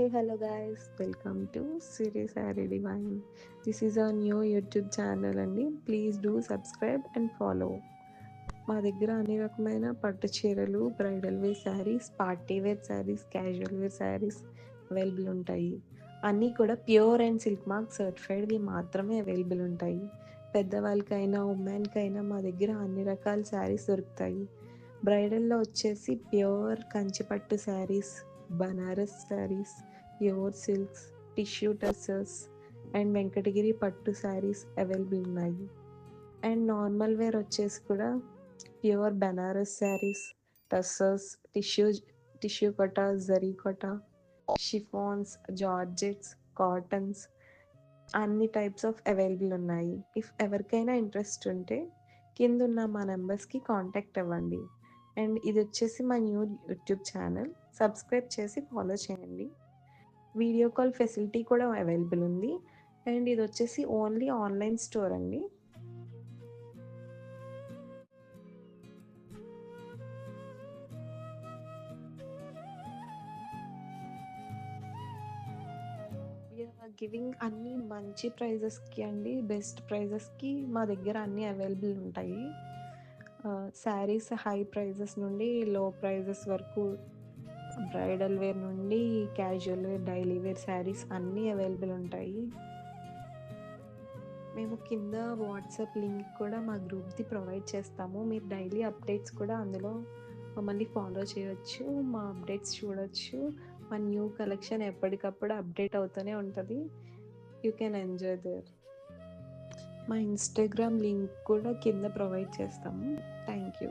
Hey, hello guys, welcome to Siri Sari Divine. This is our new YouTube channel అండి. Please do subscribe and follow. మా దగ్గర అన్ని రకమైన పట్టు చీరలు, bridal wear sarees, party wear sarees, casual wear sarees available ఉంటాయి. అన్నీ కూడా ప్యూర్ అండ్ సిల్క్ మార్క్ సర్టిఫైడ్వి మాత్రమే అవైలబుల్ ఉంటాయి. పెద్దవాళ్ళకైనా ఉమెన్కైనా మా దగ్గర అన్ని రకాల శారీస్ దొరుకుతాయి. బ్రైడల్లో వచ్చేసి ప్యూర్ కంచిపట్టు sarees, Banaras sarees, pure silks, tissue tussars and Venkatagiri పట్టు శారీస్ అవైలబుల్ ఉన్నాయి. అండ్ నార్మల్ వేర్ వచ్చేసి కూడా pure Banaras sarees, tussars, tissue Kota, zari Kota, chiffons, georgettes, cottons అన్ని టైప్స్ ఆఫ్ అవైలబుల్ ఉన్నాయి. ఇఫ్ ఎవరికైనా ఇంట్రెస్ట్ ఉంటే కింద ఉన్న మా నెంబర్స్కి కాంటాక్ట్ అవ్వండి. అండ్ ఇది వచ్చేసి మా న్యూ యూట్యూబ్ ఛానల్, సబ్స్క్రైబ్ చేసి ఫాలో చేయండి. వీడియో కాల్ ఫెసిలిటీ కూడా అవైలబుల్ ఉంది. అండ్ ఇది వచ్చేసి ఓన్లీ ఆన్లైన్ స్టోర్ అండి. వీఆర్ గివింగ్ అన్ని మంచి ప్రైజెస్కి అండి, బెస్ట్ ప్రైజెస్కి మా దగ్గర అన్నీ అవైలబుల్ ఉంటాయి. శారీస్ హై ప్రైజెస్ నుండి లో ప్రైజెస్ వరకు, బ్రైడల్ వేర్ నుండి casual wear, daily wear saris అన్నీ అవైలబుల్ ఉంటాయి. మేము కింద వాట్సాప్ లింక్ కూడా మా గ్రూప్ది ప్రొవైడ్ చేస్తాము. మీరు డైలీ అప్డేట్స్ కూడా అందులో మమ్మల్ని ఫాలో చేయొచ్చు, మా అప్డేట్స్ చూడొచ్చు. మా న్యూ కలెక్షన్ ఎప్పటికప్పుడు అప్డేట్ అవుతూనే ఉంటుంది. You can enjoy there. మా ఇన్స్టాగ్రామ్ లింక్ కూడా కింద ప్రొవైడ్ చేస్తాము. Thank you.